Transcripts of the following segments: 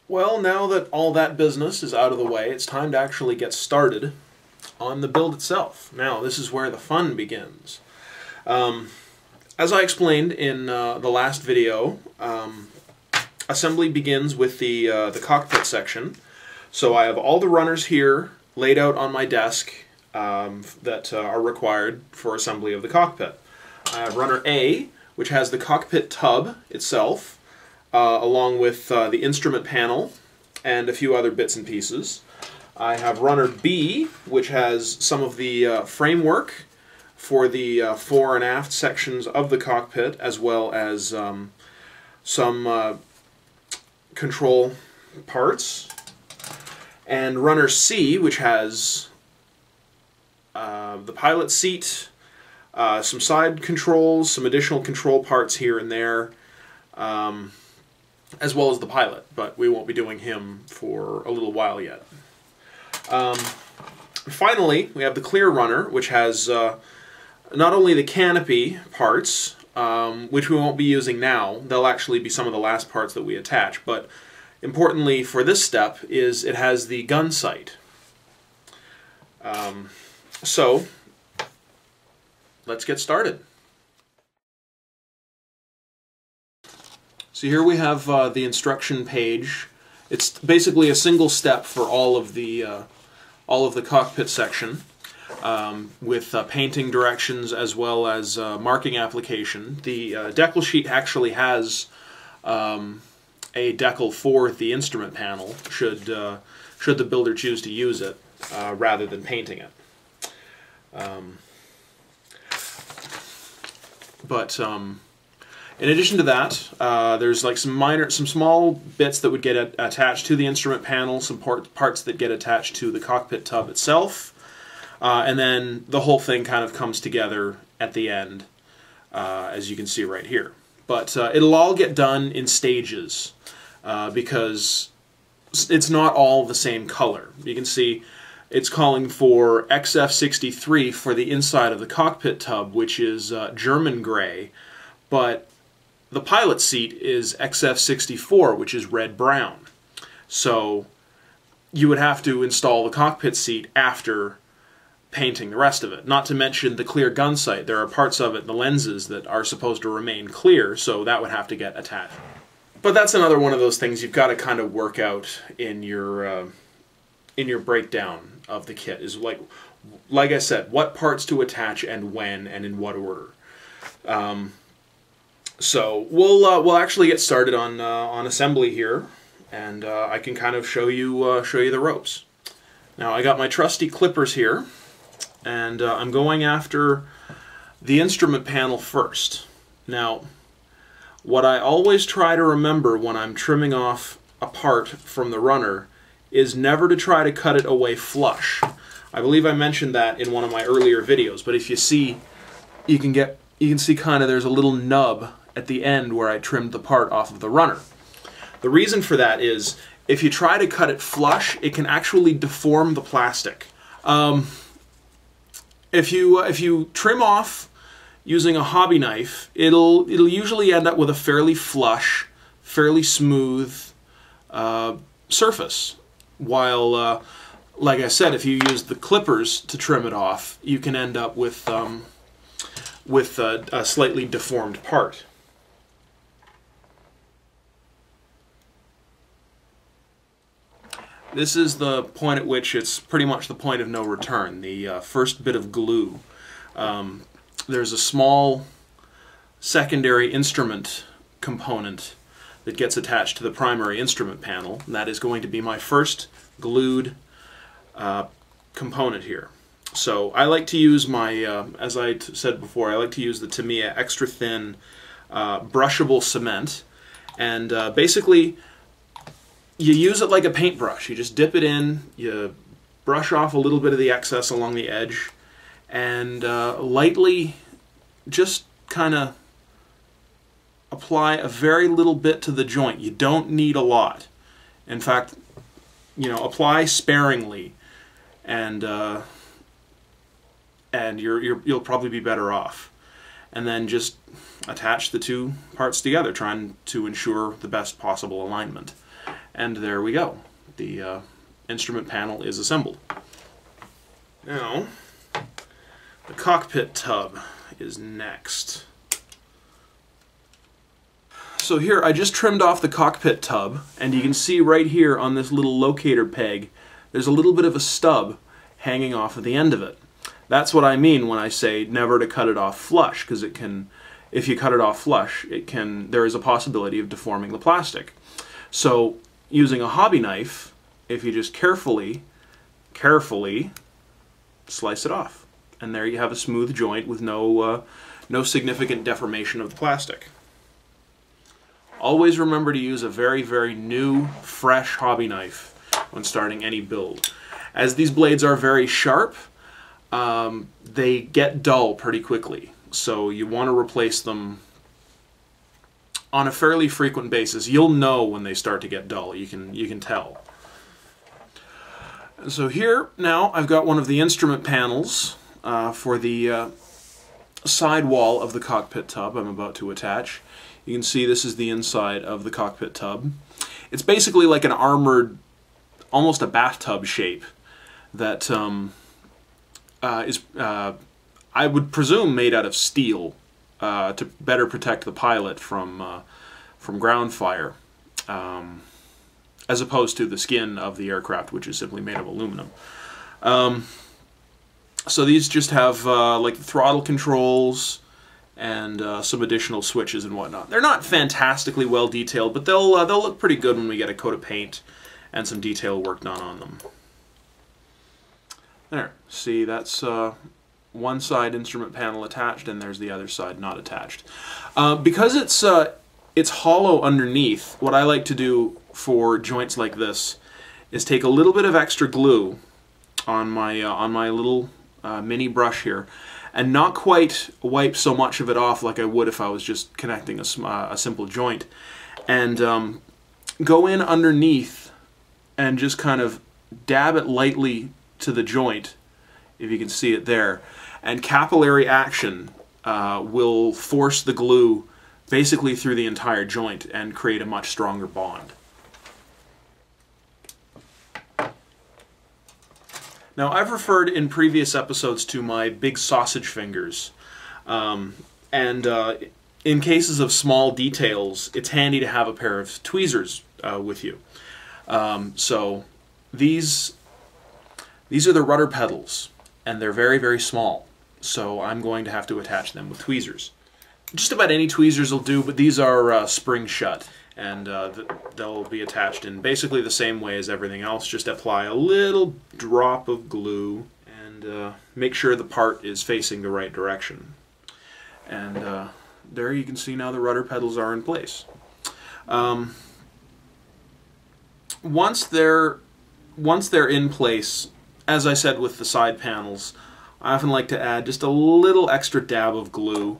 Well, now that all that business is out of the way, it's time to actually get started on the build itself. Now, this is where the fun begins. As I explained in the last video, assembly begins with the cockpit section. So I have all the runners here laid out on my desk that are required for assembly of the cockpit. I have runner A, which has the cockpit tub itself, along with the instrument panel and a few other bits and pieces. I have runner B, which has some of the framework for the fore and aft sections of the cockpit, as well as some control parts. And runner C, which has the pilot seat, some side controls, some additional control parts here and there, as well as the pilot, but we won't be doing him for a little while yet. Finally, we have the clear runner, which has not only the canopy parts, which we won't be using now. They'll actually be some of the last parts that we attach, but importantly for this step is it has the gun sight. So let's get started. So here we have the instruction page. It's basically a single step for all of the cockpit section, with painting directions as well as marking application. The decal sheet actually has a decal for the instrument panel, should the builder choose to use it rather than painting it. In addition to that, there's like some small bits that would get attached to the instrument panel, some parts that get attached to the cockpit tub itself, and then the whole thing kind of comes together at the end, as you can see right here. But it'll all get done in stages, because it's not all the same color. You can see it's calling for XF63 for the inside of the cockpit tub, which is German gray, but the pilot seat is XF64, which is red-brown. So you would have to install the cockpit seat after painting the rest of it. Not to mention the clear gun sight. There are parts of it, the lenses, that are supposed to remain clear, so that would have to get attached. But that's another one of those things you've got to kind of work out in your breakdown of the kit. Is like I said, what parts to attach and when and in what order. So we'll actually get started on assembly here, and I can kind of show you the ropes. Now I got my trusty clippers here, and I'm going after the instrument panel first. Now, what I always try to remember when I'm trimming off a part from the runner is never to try to cut it away flush. I believe I mentioned that in one of my earlier videos, but if you see, you can see kind of there's a little nub at the end where I trimmed the part off of the runner. The reason for that is if you try to cut it flush, it can actually deform the plastic. If you trim off using a hobby knife, it'll usually end up with a fairly flush, fairly smooth surface. While, like I said, if you use the clippers to trim it off, you can end up with a slightly deformed part. This is the point at which it's pretty much the point of no return, the first bit of glue. There's a small secondary instrument component that gets attached to the primary instrument panel, and that is going to be my first glued component here. So I like to use my, as I said before, I like to use the Tamiya extra thin brushable cement, and basically you use it like a paintbrush. You just dip it in, you brush off a little bit of the excess along the edge, and lightly just kind of apply a very little bit to the joint. You don't need a lot. In fact, apply sparingly, and you'll probably be better off. And then just attach the two parts together, trying to ensure the best possible alignment. And there we go. The instrument panel is assembled. Now, the cockpit tub is next. So here, I just trimmed off the cockpit tub, and you can see right here on this little locator peg, there's a little bit of a stub hanging off of the end of it. That's what I mean when I say never to cut it off flush, because it can, if you cut it off flush, there is a possibility of deforming the plastic. So using a hobby knife, if you just carefully slice it off, and there you have a smooth joint with no significant deformation of the plastic. Always remember to use a very, very new, fresh hobby knife when starting any build. As these blades are very sharp, they get dull pretty quickly, so you want to replace them on a fairly frequent basis. You'll know when they start to get dull. You can tell. And so here now I've got one of the instrument panels for the side wall of the cockpit tub I'm about to attach. You can see this is the inside of the cockpit tub. It's basically like an armored, almost a bathtub shape that is, I would presume, made out of steel to better protect the pilot from ground fire, as opposed to the skin of the aircraft, which is simply made of aluminum. So these just have like the throttle controls and some additional switches and whatnot. They're not fantastically well detailed, but they'll look pretty good when we get a coat of paint and some detail work done on them. There, see, that's one side instrument panel attached, and there's the other side not attached. Because it's hollow underneath, what I like to do for joints like this is take a little bit of extra glue on my little mini brush here, and not quite wipe so much of it off like I would if I was just connecting a simple joint, and go in underneath and just kind of dab it lightly to the joint, if you can see it there, and capillary action will force the glue basically through the entire joint and create a much stronger bond. Now, I've referred in previous episodes to my big sausage fingers, and in cases of small details, it's handy to have a pair of tweezers with you. So these are the rudder pedals, and they're very, very small, so I'm going to have to attach them with tweezers. Just about any tweezers will do, but these are spring shut, and they'll be attached in basically the same way as everything else. Just apply a little drop of glue and make sure the part is facing the right direction. And there you can see now the rudder pedals are in place. Once they're in place, as I said with the side panels, I often like to add just a little extra dab of glue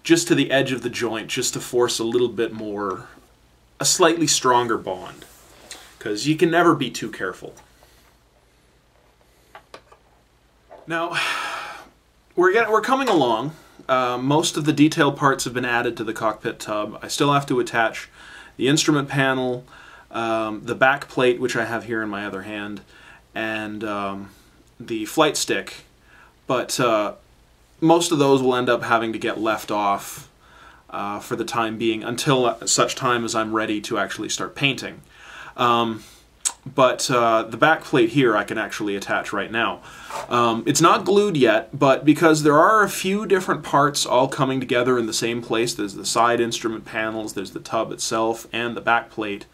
just to the edge of the joint, just to force a little bit more, a slightly stronger bond, because you can never be too careful. Now, we're coming along. Most of the detail parts have been added to the cockpit tub. I still have to attach the instrument panel, the back plate, which I have here in my other hand, and the flight stick, but most of those will end up having to get left off for the time being, until such time as I'm ready to actually start painting. But the back plate here I can actually attach right now. It's not glued yet, but because there are a few different parts all coming together in the same place, there's the side instrument panels, there's the tub itself, and the back plate,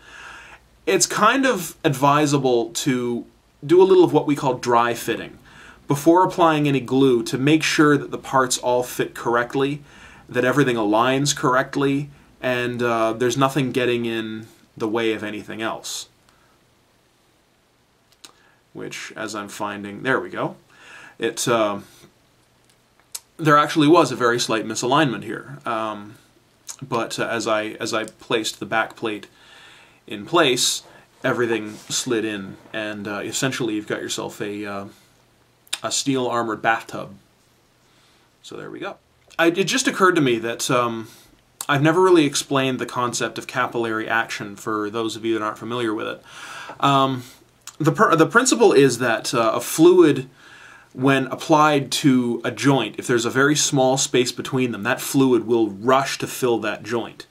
it's kind of advisable to do a little of what we call dry fitting before applying any glue, to make sure that the parts all fit correctly, that everything aligns correctly, and there's nothing getting in the way of anything else. Which, as I'm finding, there we go. There actually was a very slight misalignment here, but as I placed the back plate in place, everything slid in, and essentially you've got yourself a steel armored bathtub. So there we go. It just occurred to me that I've never really explained the concept of capillary action for those of you that aren't familiar with it. The principle is that a fluid, when applied to a joint, if there's a very small space between them, that fluid will rush to fill that joint.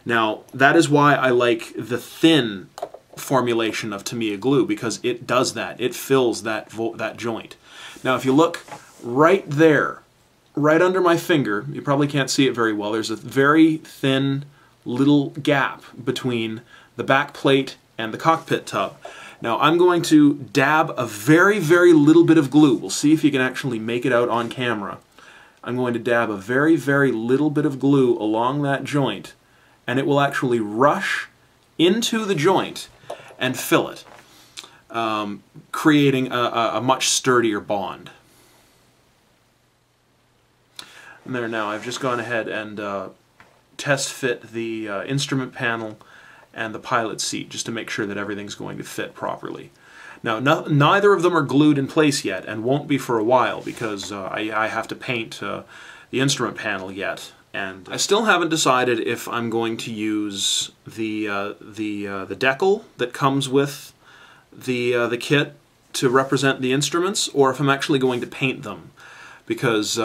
Now, that is why I like the thin formulation of Tamiya glue, because it does that. It fills that joint. Now, if you look right there, right under my finger, you probably can't see it very well, there's a very thin little gap between the back plate and the cockpit tub. Now I'm going to dab a very, very little bit of glue. We'll see if you can actually make it out on camera. I'm going to dab a very, very little bit of glue along that joint, and it will actually rush into the joint and fill it, creating a much sturdier bond. And there now, I've just gone ahead and test fit the instrument panel and the pilot seat just to make sure that everything's going to fit properly. Now, neither of them are glued in place yet and won't be for a while because I have to paint the instrument panel yet. And I still haven't decided if I'm going to use the decal that comes with the kit to represent the instruments, or if I'm actually going to paint them, because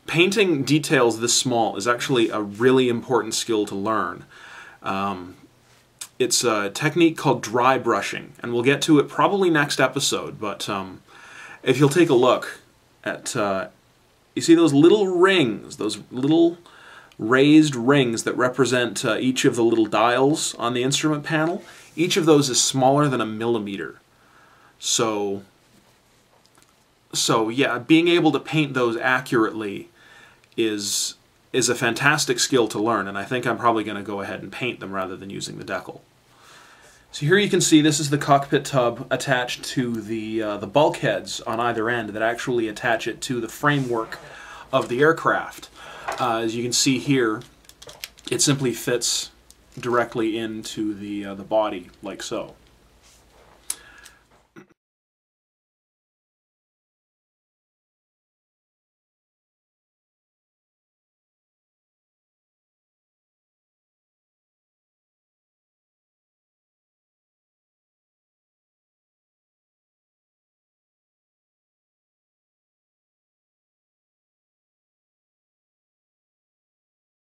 painting details this small is actually a really important skill to learn. It's a technique called dry brushing, and we'll get to it probably next episode, but if you'll take a look at, you see those little rings, those little raised rings that represent each of the little dials on the instrument panel? Each of those is smaller than a millimeter. So yeah, being able to paint those accurately is a fantastic skill to learn, and I think I'm probably going to go ahead and paint them rather than using the decal. So here you can see this is the cockpit tub attached to the bulkheads on either end that actually attach it to the framework of the aircraft. As you can see here, it simply fits directly into the body like so.